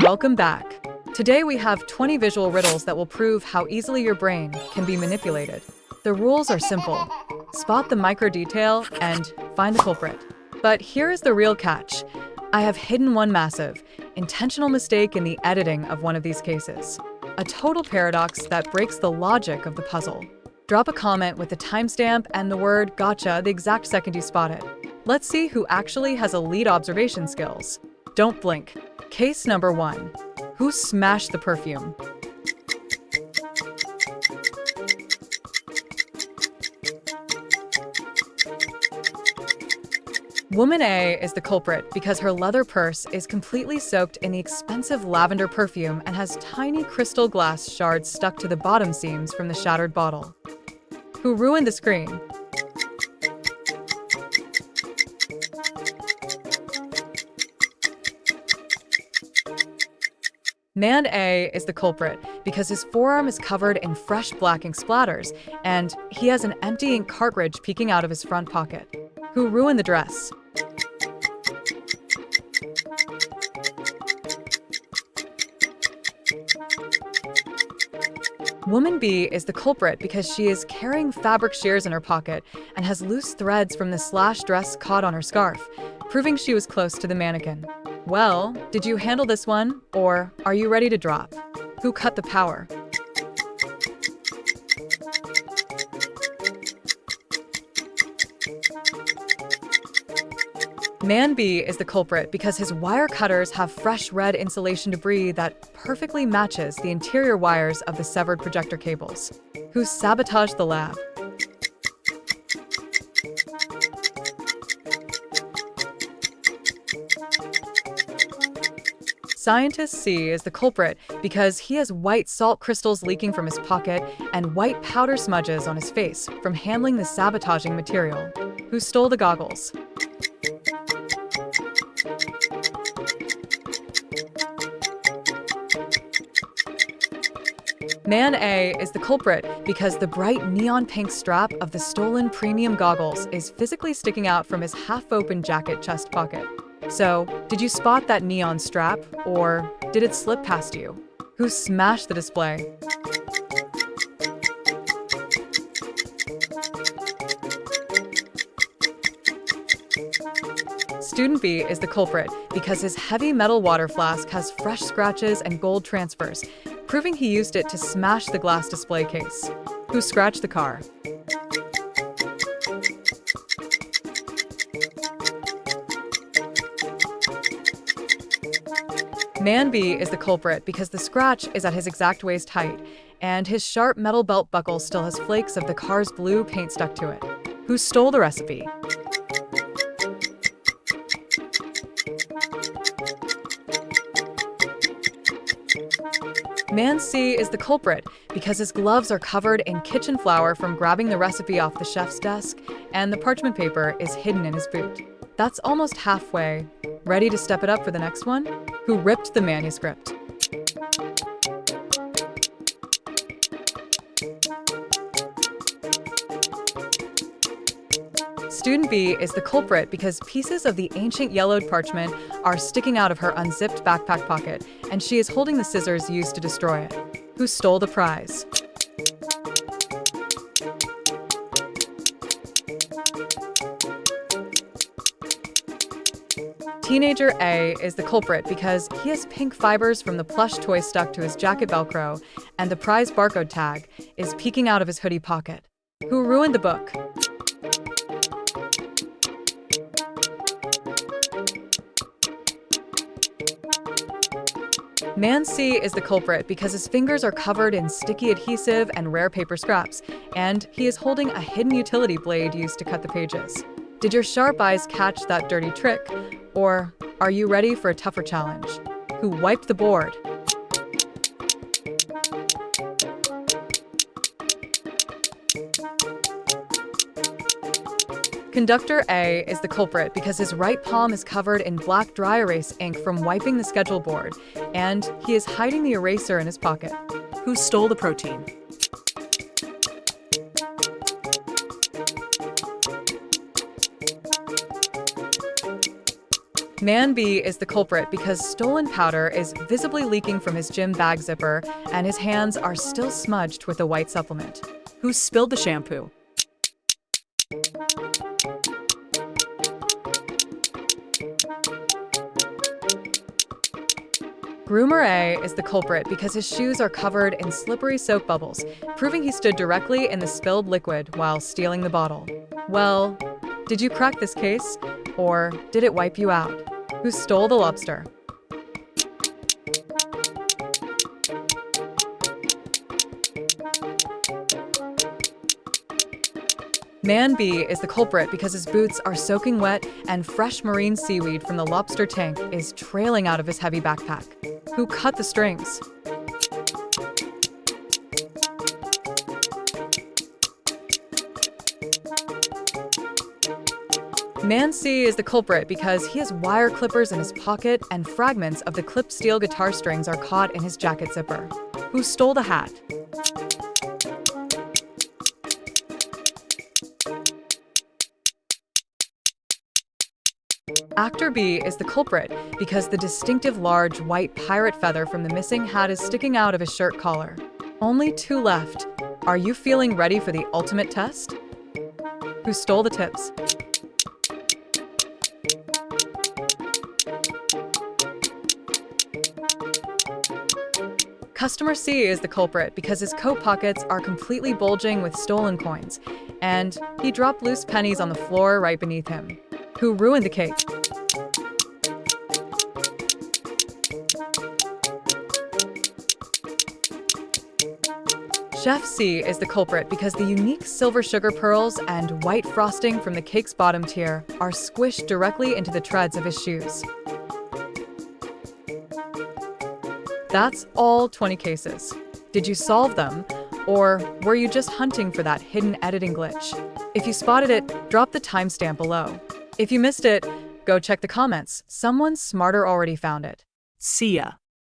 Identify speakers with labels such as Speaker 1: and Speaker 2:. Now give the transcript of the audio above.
Speaker 1: Welcome back. Today we have 20 visual riddles that will prove how easily your brain can be manipulated. The rules are simple. Spot the micro detail and find the culprit. But here is the real catch. I have hidden one massive, intentional mistake in the editing of one of these cases. A total paradox that breaks the logic of the puzzle. Drop a comment with the timestamp and the word "gotcha" the exact second you spot it. Let's see who actually has elite observation skills. Don't blink. Case number 1. Who smashed the perfume? Woman A is the culprit because her leather purse is completely soaked in the expensive lavender perfume and has tiny crystal glass shards stuck to the bottom seams from the shattered bottle. Who ruined the screen? Man A is the culprit because his forearm is covered in fresh black ink splatters and he has an empty ink cartridge peeking out of his front pocket. Who ruined the dress? Woman B is the culprit because she is carrying fabric shears in her pocket and has loose threads from the slashed dress caught on her scarf, proving she was close to the mannequin. Well, did you handle this one, or are you ready to drop? Who cut the power? Man B is the culprit because his wire cutters have fresh red insulation debris that perfectly matches the interior wires of the severed projector cables. Who sabotaged the lab? Scientist C is the culprit because he has white salt crystals leaking from his pocket and white powder smudges on his face from handling the sabotaging material. Who stole the goggles? Man A is the culprit because the bright neon pink strap of the stolen premium goggles is physically sticking out from his half-open jacket chest pocket. So, did you spot that neon strap, or did it slip past you? Who smashed the display? Student B is the culprit because his heavy metal water flask has fresh scratches and gold transfers, proving he used it to smash the glass display case. Who scratched the car? Man B is the culprit because the scratch is at his exact waist height, and his sharp metal belt buckle still has flakes of the car's blue paint stuck to it. Who stole the recipe? Man C is the culprit because his gloves are covered in kitchen flour from grabbing the recipe off the chef's desk, and the parchment paper is hidden in his boot. That's almost halfway. Ready to step it up for the next one? Who ripped the manuscript? Student B is the culprit because pieces of the ancient yellowed parchment are sticking out of her unzipped backpack pocket, and she is holding the scissors used to destroy it. Who stole the prize? Teenager A is the culprit because he has pink fibers from the plush toy stuck to his jacket Velcro, and the prize barcode tag is peeking out of his hoodie pocket. Who ruined the book? Man C is the culprit because his fingers are covered in sticky adhesive and rare paper scraps, and he is holding a hidden utility blade used to cut the pages. Did your sharp eyes catch that dirty trick? Or are you ready for a tougher challenge? Who wiped the board? Conductor A is the culprit because his right palm is covered in black dry erase ink from wiping the schedule board, and he is hiding the eraser in his pocket. Who stole the protein? Man B is the culprit because stolen powder is visibly leaking from his gym bag zipper and his hands are still smudged with a white supplement.
Speaker 2: Who spilled the shampoo?
Speaker 1: Groomer A is the culprit because his shoes are covered in slippery soap bubbles, proving he stood directly in the spilled liquid while stealing the bottle. Well, did you crack this case? Or did it wipe you out? Who stole the lobster? Man B is the culprit because his boots are soaking wet and fresh marine seaweed from the lobster tank is trailing out of his heavy backpack. Who cut the strings? Man C is the culprit because he has wire clippers in his pocket and fragments of the clipped steel guitar strings are caught in his jacket zipper. Who stole the hat? Actor B is the culprit because the distinctive large white pirate feather from the missing hat is sticking out of his shirt collar. Only 2 left. Are you feeling ready for the ultimate test? Who stole the tips? Customer C is the culprit because his coat pockets are completely bulging with stolen coins, and he dropped loose pennies on the floor right beneath him. Who ruined the cake? Chef C is the culprit because the unique silver sugar pearls and white frosting from the cake's bottom tier are squished directly into the treads of his shoes. That's all 20 cases. Did you solve them? Or were you just hunting for that hidden editing glitch? If you spotted it, drop the timestamp below. If you missed it, go check the comments. Someone smarter already found it.
Speaker 2: See ya.